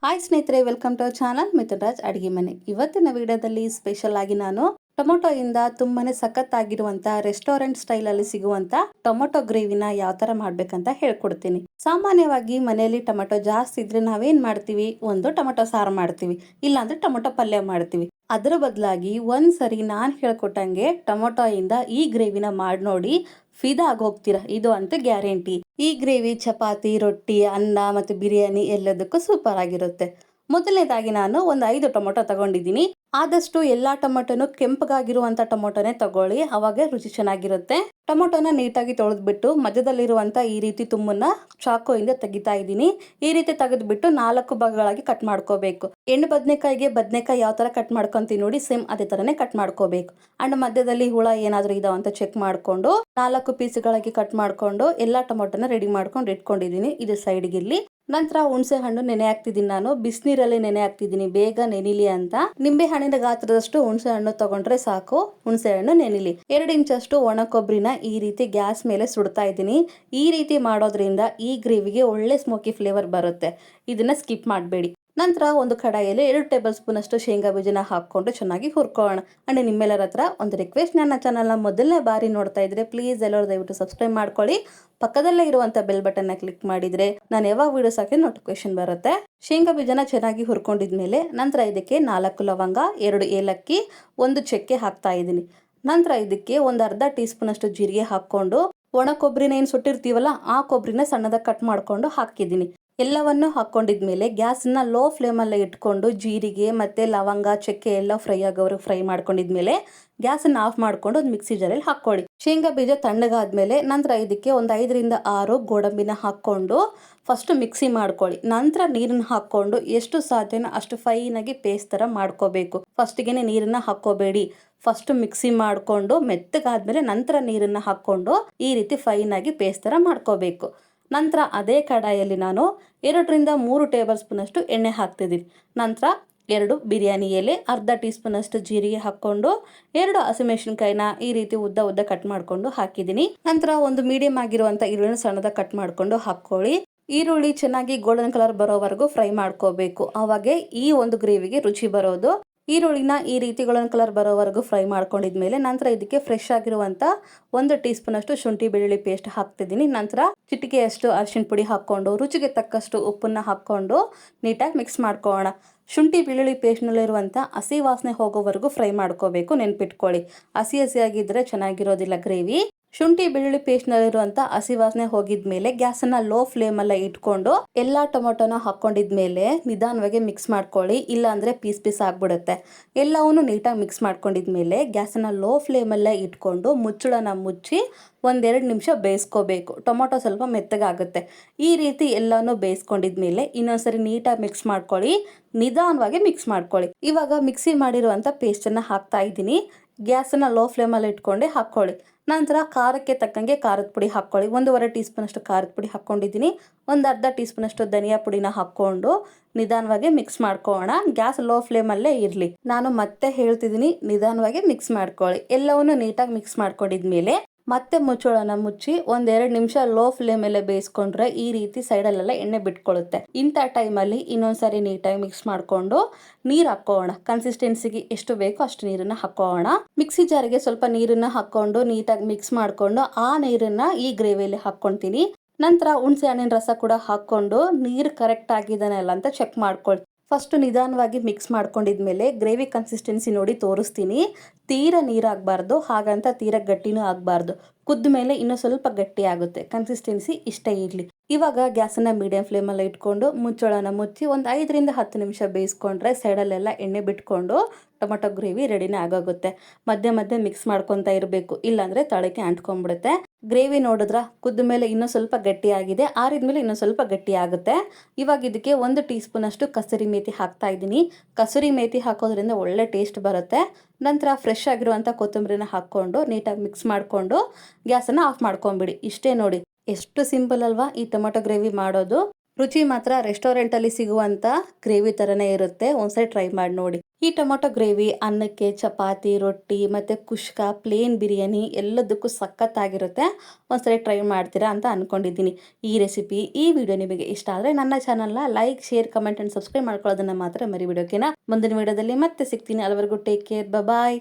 Hi ಸ್ನೇಹಿತರೆ, welcome to our channel Mithun Raj ಅಡುಗೆ ಮನೆ. ಇವತ್ತಿನ ವಿಡಿಯೋದಲ್ಲಿ ಸ್ಪೆಷಲ್ ಆಗಿ ನಾನು ಟೊಮೊಟೊ ಇಂದ ತುಂಬಾನೇ ಸಖತ್ತಾಗಿರುವಂತ ರೆಸ್ಟೋರೆಂಟ್ ಸ್ಟೈಲ್ ಅಲ್ಲಿ ಸಿಗುವಂತ ಟೊಮೊಟೊ ಗ್ರೇವಿನ ಯಾವ ತರ ಮಾಡ್ಬೇಕಂತ ಹೇಳ್ಕೊಡ್ತೀನಿ. ಸಾಮಾನ್ಯವಾಗಿ ಮನೆಯಲ್ಲಿ ಟೊಮೊಟೊ ಜಾಸ್ತಿ ಇದ್ರೆ ನಾವೇನ್ ಮಾಡ್ತೀವಿ, ಒಂದು ಟೊಮೊಟೊ ಸಾರು ಮಾಡ್ತೀವಿ, ಇಲ್ಲಾಂದ್ರೆ ಟೊಮೊಟೊ ಪಲ್ಯ ಮಾಡ್ತೀವಿ. ಅದರ ಬದಲಾಗಿ ಒಂದ್ಸರಿ ನಾನ್ ಹೇಳ್ಕೊಟ್ಟಂಗೆ ಟೊಮೊಟೊ ಇಂದ ಈ ಗ್ರೇವಿನ ಮಾಡಿ ನೋಡಿ, ಫಿದಾ ಆಗೋಗ್ತೀರಾ, ಇದು ಅಂತೂ ಗ್ಯಾರಂಟಿ. ಈ ಗ್ರೇವಿ ಚಪಾತಿ, ರೊಟ್ಟಿ, ಅನ್ನ ಮತ್ತು ಬಿರಿಯಾನಿ ಎಲ್ಲದಕ್ಕೂ ಸೂಪರ್ ಆಗಿರುತ್ತೆ. ಮೊದಲನೇದಾಗಿ ನಾನು ಒಂದು 5 ಟೊಮೊಟೊ ತಗೊಂಡಿದ್ದೀನಿ. ಆದಷ್ಟು ಎಲ್ಲಾ ಟೊಮೊಟೊನು ಕೆಂಪಗಾಗಿರುವಂತ ಟೊಮೊಟೊನೇ ತಗೊಳ್ಳಿ, ಅವಾಗ ರುಚಿ ಚೆನ್ನಾಗಿರುತ್ತೆ. ಟೊಮೊಟೊನ ನೀಟಾಗಿ ತೊಳೆದ್ಬಿಟ್ಟು ಮಧ್ಯದಲ್ಲಿರುವಂತ ಈ ರೀತಿ ತುಂಬನ್ನ ಚಾಕುವಿಂದ ತೆಗಿತಾ ಇದ್ದೀನಿ. ಈ ರೀತಿ ತೆಗೆದ್ಬಿಟ್ಟು 4 ಭಾಗಗಳಾಗಿ ಕಟ್ ಮಾಡ್ಕೋಬೇಕು. ಎಣ್ಣೆ ಬದನೆಕಾಯಿಗೆ ಬದನೆಕಾಯಿ ಯಾವ ತರ ಕಟ್ ಮಾಡ್ಕೊಂತೀವಿ ನೋಡಿ, ಸೇಮ್ ಅದೇ ತರನೇ ಕಟ್ ಮಾಡ್ಕೋಬೇಕು. ಅಂಡ್ ಮಧ್ಯದಲ್ಲಿ ಹುಳ ಏನಾದ್ರೂ ಇದಾವ ಅಂತ ಚೆಕ್ ಮಾಡ್ಕೊಂಡು 4 ಪೀಸ್ಗಳಾಗಿ ಕಟ್ ಮಾಡ್ಕೊಂಡು ಎಲ್ಲಾ ಟೊಮೊಟೊನ ರೆಡಿ ಮಾಡ್ಕೊಂಡು ಇಟ್ಕೊಂಡಿದ್ದೀನಿ. ಇದು ಸೈಡ್ಗೆ ಇರ್ಲಿ. ನಂತರ ಹುಣಸೆ ಹಣ್ಣು ನೆನೆ ಹಾಕ್ತಿದ್ದೀನಿ. ನಾನು ಬಿಸಿನೀರಲ್ಲಿ ನೆನೆ ಹಾಕ್ತಿದ್ದೀನಿ, ಬೇಗ ನೆನಿಲಿ ಅಂತ. ನಿಂಬೆ ಹಣ್ಣಿನ ಗಾತ್ರದಷ್ಟು ಹುಣಸೆ ಹಣ್ಣು ತಗೊಂಡ್ರೆ ಸಾಕು. ಹುಣಸೆ ಹಣ್ಣು ನೆನಿಲಿ. 2 ಇಂಚಷ್ಟು ಒಣ ಕೊಬ್ಬರಿನ ಈ ರೀತಿ ಗ್ಯಾಸ್ ಮೇಲೆ ಸುಡ್ತಾ ಇದ್ದೀನಿ. ಈ ರೀತಿ ಮಾಡೋದ್ರಿಂದ ಈ ಗ್ರೇವಿಗೆ ಒಳ್ಳೆ ಸ್ಮೋಕಿ ಫ್ಲೇವರ್ ಬರುತ್ತೆ. ಇದನ್ನ ಸ್ಕಿಪ್ ಮಾಡಬೇಡಿ. ನಂತರ ಒಂದು ಕಡಾಯಿಯಲ್ಲಿ 2 ಟೇಬಲ್ ಸ್ಪೂನ್ ಅಷ್ಟು ಶೇಂಗಾ ಬೀಜನ ಹಾಕೊಂಡು ಚೆನ್ನಾಗಿ ಹುರ್ಕೊಳ್ಳೋಣ. ಅಂಡ್ ನಿಮ್ಮೆಲ್ಲರ ಹತ್ರ ಒಂದು ರಿಕ್ವೆಸ್ಟ್, ನನ್ನ ಚಾನಲ್ನ ಮೊದಲನೇ ಬಾರಿ ನೋಡ್ತಾ ಇದ್ರೆ ಪ್ಲೀಸ್ ಎಲ್ಲರೂ ದಯವಿಟ್ಟು ಸಬ್ಸ್ಕ್ರೈಬ್ ಮಾಡ್ಕೊಳ್ಳಿ. ಪಕ್ಕದಲ್ಲೇ ಇರುವಂತ ಬೆಲ್ ಬಟನ್ ಕ್ಲಿಕ್ ಮಾಡಿದ್ರೆ ನಾನು ಯಾವಾಗ ವಿಡಿಯೋಸ್ ಹಾಕಿ ನೋಟಿಫಿಕೇಶನ್ ಬರುತ್ತೆ. ಶೇಂಗಾ ಬೀಜನ ಚೆನ್ನಾಗಿ ಹುರ್ಕೊಂಡಿದ್ಮೇಲೆ ನಂತರ ಇದಕ್ಕೆ 4 ಲವಂಗ, 2 ಏಲಕ್ಕಿ, 1 ಚಕ್ಕೆ ಹಾಕ್ತಾ ಇದ್ದೀನಿ. ನಂತರ ಇದಕ್ಕೆ ಒಂದು ಅರ್ಧ ಟೀ ಸ್ಪೂನ್ ಅಷ್ಟು ಜೀರಿಗೆ ಹಾಕೊಂಡು ಒಣ ಕೊಬ್ಬರಿನ ಏನು ಸುಟ್ಟಿರ್ತೀವಲ್ಲ ಆ ಕೊಬ್ಬರಿನ ಸಣ್ಣದಾಗಿ ಕಟ್ ಮಾಡ್ಕೊಂಡು ಹಾಕಿದ್ದೀನಿ. ಎಲ್ಲವನ್ನು ಹಾಕೊಂಡಿದ್ಮೇಲೆ ಗ್ಯಾಸ್ನ ಲೋ ಫ್ಲೇಮಲ್ಲೇ ಇಟ್ಕೊಂಡು ಜೀರಿಗೆ ಮತ್ತೆ ಲವಂಗ, ಚಕ್ಕೆ ಎಲ್ಲ ಫ್ರೈ ಆಗೋವರೆಗೆ ಫ್ರೈ ಮಾಡ್ಕೊಂಡಿದ್ಮೇಲೆ ಗ್ಯಾಸನ್ನು ಆಫ್ ಮಾಡ್ಕೊಂಡು ಒಂದು ಮಿಕ್ಸಿ ಜಾರಲ್ಲಿ ಹಾಕೊಳ್ಳಿ. ಶೇಂಗಾ ಬೀಜ ತಣ್ಣಗಾದ್ಮೇಲೆ ನಂತರ ಇದಕ್ಕೆ ಒಂದು 5 ರಿಂದ 6 ಗೋಡಂಬಿನ ಹಾಕೊಂಡು ಫಸ್ಟ್ ಮಿಕ್ಸಿ ಮಾಡ್ಕೊಳ್ಳಿ. ನಂತರ ನೀರನ್ನ ಹಾಕೊಂಡು ಎಷ್ಟು ಸಾಧ್ಯನೋ ಅಷ್ಟು ಫೈನ್ ಆಗಿ ಪೇಸ್ಟ್ ತರ ಮಾಡ್ಕೋಬೇಕು. ಫಸ್ಟ್ಗೆನೆ ನೀರನ್ನ ಹಾಕೋಬೇಡಿ. ಫಸ್ಟ್ ಮಿಕ್ಸಿ ಮಾಡ್ಕೊಂಡು ಮೆತ್ತಗಾದ್ಮೇಲೆ ನಂತರ ನೀರನ್ನ ಹಾಕೊಂಡು ಈ ರೀತಿ ಫೈನ್ ಆಗಿ ಪೇಸ್ಟ್ ತರ ಮಾಡ್ಕೋಬೇಕು. ನಂತರ ಅದೇ ಕಡಾಯಿಯಲ್ಲಿ ನಾನು 2 ರಿಂದ 3 ಟೇಬಲ್ ಸ್ಪೂನ್ ಅಷ್ಟು ಎಣ್ಣೆ ಹಾಕ್ತಿದ್ದೀನಿ. ನಂತರ 2 ಬಿರಿಯಾನಿ ಎಲೆ, ಅರ್ಧ ಟೀ ಸ್ಪೂನ್ ಅಷ್ಟು ಜೀರಿಗೆ ಹಾಕೊಂಡು 2 ಹಸಿಮೆಣಸಿನಕಾಯಿನ ಈ ರೀತಿ ಉದ್ದ ಕಟ್ ಮಾಡ್ಕೊಂಡು ಹಾಕಿದ್ದೀನಿ. ನಂತರ ಒಂದು ಮೀಡಿಯಂ ಆಗಿರುವಂತ ಈರುಳ್ಳಿನ ಸಣ್ಣದಾಗಿ ಕಟ್ ಮಾಡ್ಕೊಂಡು ಹಾಕೊಳ್ಳಿ. ಈರುಳ್ಳಿ ಚೆನ್ನಾಗಿ ಗೋಲ್ಡನ್ ಕಲರ್ ಬರೋವರೆಗೂ ಫ್ರೈ ಮಾಡ್ಕೋಬೇಕು. ಅವಾಗೆ ಈ ಒಂದು ಗ್ರೇವಿಗೆ ರುಚಿ ಬರೋದು. ಈರುಳ್ಳಿನ ಈ ರೀತಿ ಗೋಲ್ಡನ್ ಕಲರ್ ಬರೋವರೆಗೂ ಫ್ರೈ ಮಾಡ್ಕೊಂಡಿದ್ಮೇಲೆ ನಂತರ ಇದಕ್ಕೆ ಫ್ರೆಶ್ ಆಗಿರುವಂತ 1 ಟೀ ಸ್ಪೂನ್ ಅಷ್ಟು ಶುಂಠಿ ಬೆಳ್ಳುಳ್ಳಿ ಪೇಸ್ಟ್ ಹಾಕ್ತಿದ್ದೀನಿ. ನಂತರ ಚಿಟಿಕೆಯಷ್ಟು ಅರಿಶಿನ ಪುಡಿ ಹಾಕೊಂಡು ರುಚಿಗೆ ತಕ್ಕಷ್ಟು ಉಪ್ಪನ್ನ ಹಾಕೊಂಡು ನೀಟಾಗಿ ಮಿಕ್ಸ್ ಮಾಡ್ಕೊಳ್ಳೋಣ. ಶುಂಠಿ ಬೆಳ್ಳುಳ್ಳಿ ಪೇಸ್ಟ್ನಲ್ಲಿರುವಂಥ ಹಸಿ ವಾಸನೆ ಹೋಗೋವರೆಗೂ ಫ್ರೈ ಮಾಡ್ಕೋಬೇಕು, ನೆನ್ಪಿಟ್ಕೊಳ್ಳಿ. ಹಸಿಯಾಗಿದ್ದರೆ ಚೆನ್ನಾಗಿರೋದಿಲ್ಲ ಗ್ರೇವಿ. ಶುಂಠಿ ಬೆಳ್ಳುಳ್ಳಿ ಪೇಸ್ಟ್ನಲ್ಲಿರುವಂಥ ಹಸಿ ವಾಸನೆ ಹೋಗಿದ್ಮೇಲೆ ಗ್ಯಾಸನ್ನು ಲೋ ಫ್ಲೇಮಲ್ಲೇ ಇಟ್ಕೊಂಡು ಎಲ್ಲ ಟೊಮೊಟೊನ ಹಾಕೊಂಡಿದ್ಮೇಲೆ ನಿಧಾನವಾಗಿ ಮಿಕ್ಸ್ ಮಾಡ್ಕೊಳ್ಳಿ, ಇಲ್ಲಾಂದರೆ ಪೀಸ್ ಆಗ್ಬಿಡುತ್ತೆ. ಎಲ್ಲವನ್ನು ನೀಟಾಗಿ ಮಿಕ್ಸ್ ಮಾಡ್ಕೊಂಡಿದ್ಮೇಲೆ ಗ್ಯಾಸನ್ನು ಲೋ ಫ್ಲೇಮಲ್ಲೇ ಇಟ್ಕೊಂಡು ಮುಚ್ಚಳನ ಮುಚ್ಚಿ 1-2 ನಿಮಿಷ ಬೇಯಿಸ್ಕೋಬೇಕು. ಟೊಮೊಟೊ ಸ್ವಲ್ಪ ಮೆತ್ತಗಾಗುತ್ತೆ. ಈ ರೀತಿ ಎಲ್ಲನೂ ಬೇಯಿಸ್ಕೊಂಡಿದ್ಮೇಲೆ ಇನ್ನೊಂದ್ಸರಿ ನೀಟಾಗಿ ಮಿಕ್ಸ್ ಮಾಡ್ಕೊಳ್ಳಿ, ನಿಧಾನವಾಗಿ ಮಿಕ್ಸ್ ಮಾಡ್ಕೊಳ್ಳಿ. ಇವಾಗ ಮಿಕ್ಸಿ ಮಾಡಿರುವಂಥ ಪೇಸ್ಟನ್ನು ಹಾಕ್ತಾ ಇದ್ದೀನಿ. ಗ್ಯಾಸನ್ನು ಲೋ ಫ್ಲೇಮಲ್ಲಿ ಇಟ್ಕೊಂಡೆ ಹಾಕ್ಕೊಳ್ಳಿ. ನಂತರ ಖಾರಕ್ಕೆ ತಕ್ಕಂಗೆ ಖಾರದ ಪುಡಿ ಹಾಕ್ಕೊಳ್ಳಿ. 1.5 ಟೀ ಸ್ಪೂನ್ ಅಷ್ಟು ಖಾರದ ಪುಡಿ ಹಾಕ್ಕೊಂಡಿದ್ದೀನಿ. ಒಂದು ಅರ್ಧ ಟೀ ಸ್ಪೂನ್ ಅಷ್ಟು ಧನಿಯಾ ಪುಡಿನ ಹಾಕ್ಕೊಂಡು ನಿಧಾನವಾಗಿ ಮಿಕ್ಸ್ ಮಾಡ್ಕೊಳ್ಳೋಣ. ಗ್ಯಾಸ್ ಲೋ ಫ್ಲೇಮಲ್ಲೇ ಇರಲಿ. ನಾನು ಮತ್ತೆ ಹೇಳ್ತಿದ್ದೀನಿ, ನಿಧಾನವಾಗಿ ಮಿಕ್ಸ್ ಮಾಡ್ಕೊಳ್ಳಿ. ಎಲ್ಲವನ್ನು ನೀಟಾಗಿ ಮಿಕ್ಸ್ ಮಾಡ್ಕೊಂಡಿದ್ಮೇಲೆ ಮತ್ತೆ ಮುಚ್ಚಳನ ಮುಚ್ಚಿ 1-2 ನಿಮಿಷ ಲೋ ಫ್ಲೇಮಲ್ಲೇ ಬೇಯಿಸ್ಕೊಂಡ್ರೆ ಈ ರೀತಿ ಸೈಡಲ್ಲೆಲ್ಲ ಎಣ್ಣೆ ಬಿಟ್ಕೊಳ್ಳುತ್ತೆ. ಇಂಥ ಟೈಮಲ್ಲಿ ಇನ್ನೊಂದ್ಸರಿ ನೀಟಾಗಿ ಮಿಕ್ಸ್ ಮಾಡ್ಕೊಂಡು ನೀರು ಹಾಕೋಣ. ಕನ್ಸಿಸ್ಟೆನ್ಸಿಗೆ ಎಷ್ಟು ಬೇಕೋ ಅಷ್ಟು ನೀರನ್ನ ಹಾಕೋಣ. ಮಿಕ್ಸಿ ಜಾರಿಗೆ ಸ್ವಲ್ಪ ನೀರನ್ನ ಹಾಕೊಂಡು ನೀಟಾಗಿ ಮಿಕ್ಸ್ ಮಾಡ್ಕೊಂಡು ಆ ನೀರನ್ನ ಈ ಗ್ರೇವಿಯಲ್ಲಿ ಹಾಕ್ಕೊಂತೀನಿ. ನಂತರ ಹುಣಸೆ ಹಣ್ಣಿನ ರಸ ಕೂಡ ಹಾಕೊಂಡು ನೀರು ಕರೆಕ್ಟ್ ಆಗಿದಾನೆ ಅಲ್ಲ ಅಂತ ಚೆಕ್ ಮಾಡ್ಕೊಳ್ಳಿ. ಫಸ್ಟ್ ನಿಧಾನವಾಗಿ ಮಿಕ್ಸ್ ಮಾಡ್ಕೊಂಡಿದ್ಮೇಲೆ ಗ್ರೇವಿ ಕನ್ಸಿಸ್ಟೆನ್ಸಿ ನೋಡಿ ತೋರಿಸ್ತೀನಿ. ತೀರ ನೀರಾಗಬಾರ್ದು, ಹಾಗಂತ ತೀರ ಗಟ್ಟಿನೂ ಆಗಬಾರ್ದು. ಕುದ್ದ ಮೇಲೆ ಇನ್ನೂ ಸ್ವಲ್ಪ ಗಟ್ಟಿ ಆಗುತ್ತೆ. ಕನ್ಸಿಸ್ಟೆನ್ಸಿ ಇಷ್ಟೇ ಇರಲಿ. ಇವಾಗ ಗ್ಯಾಸನ್ನು ಮೀಡಿಯಂ ಫ್ಲೇಮಲ್ಲಿ ಇಟ್ಕೊಂಡು ಮುಚ್ಚಳನ ಮುಚ್ಚಿ ಒಂದು 5 ರಿಂದ 10 ನಿಮಿಷ ಬೇಯಿಸ್ಕೊಂಡ್ರೆ ಸೈಡಲ್ಲೆಲ್ಲ ಎಣ್ಣೆ ಬಿಟ್ಕೊಂಡು ಟೊಮೊಟೊ ಗ್ರೇವಿ ರೆಡಿನೇ ಆಗೋಗುತ್ತೆ. ಮಧ್ಯೆ ಮಿಕ್ಸ್ ಮಾಡ್ಕೊತಾ ಇರಬೇಕು, ಇಲ್ಲಾಂದರೆ ತಳಕ್ಕೆ ಅಂಟ್ಕೊಂಡ್ಬಿಡುತ್ತೆ. ಗ್ರೇವಿ ನೋಡಿದ್ರ ಕುದ್ದ ಮೇಲೆ ಇನ್ನೂ ಸ್ವಲ್ಪ ಗಟ್ಟಿ ಆಗಿದೆ, ಆರಿದ್ಮೇಲೆ ಇನ್ನೂ ಸ್ವಲ್ಪ ಗಟ್ಟಿ ಆಗುತ್ತೆ. ಇವಾಗ ಇದಕ್ಕೆ 1 ಟೀ ಸ್ಪೂನ್ ಅಷ್ಟು ಕಸೂರಿ ಮೇಥಿ ಹಾಕ್ತಾ ಇದ್ದೀನಿ. ಕಸೂರಿ ಮೇಥಿ ಹಾಕೋದ್ರಿಂದ ಒಳ್ಳೆ ಟೇಸ್ಟ್ ಬರುತ್ತೆ. ನಂತರ ಫ್ರೆಶ್ ಆಗಿರುವಂಥ ಕೊತ್ತಂಬರಿನ ಹಾಕ್ಕೊಂಡು ನೀಟಾಗಿ ಮಿಕ್ಸ್ ಮಾಡಿಕೊಂಡು ಗ್ಯಾಸನ್ನು ಆಫ್ ಮಾಡ್ಕೊಂಬಿಡಿ. ಇಷ್ಟೇ ನೋಡಿ, ಎಷ್ಟು ಸಿಂಪಲ್ ಅಲ್ವಾ ಈ ಟೊಮೊಟೊ ಗ್ರೇವಿ ಮಾಡೋದು. ರುಚಿ ಮಾತ್ರ ರೆಸ್ಟೋರೆಂಟಲ್ಲಿ ಸಿಗುವಂಥ ಗ್ರೇವಿ ಥರನೇ ಇರುತ್ತೆ. ಒಂದ್ಸರಿ ಟ್ರೈ ಮಾಡಿ ನೋಡಿ. ಈ ಟೊಮೊಟೊ ಗ್ರೇವಿ ಅನ್ನಕ್ಕೆ, ಚಪಾತಿ, ರೊಟ್ಟಿ ಮತ್ತು ಕುಷ್ಕ, ಪ್ಲೇನ್ ಬಿರಿಯಾನಿ ಎಲ್ಲದಕ್ಕೂ ಸಖತ್ತಾಗಿರುತ್ತೆ. ಒಂದ್ಸರಿ ಟ್ರೈ ಮಾಡ್ತೀರಾ ಅಂತ ಅಂದ್ಕೊಂಡಿದ್ದೀನಿ. ಈ ರೆಸಿಪಿ, ಈ ವಿಡಿಯೋ ನಿಮಗೆ ಇಷ್ಟ ಆದರೆ ನನ್ನ ಚಾನಲ್ನ like, share, comment and subscribe ಮಾಡ್ಕೊಳ್ಳೋದನ್ನು ಮಾತ್ರ ಮರಿಬಿಡಿ. ಓಕೆನಾ? ಮುಂದಿನ ವಿಡಿಯೋದಲ್ಲಿ ಮತ್ತೆ ಸಿಗ್ತೀನಿ. ಅಲ್ಲಿವರೆಗೂ ಟೇಕ್ ಕೇರ್. ಬಾಯ್.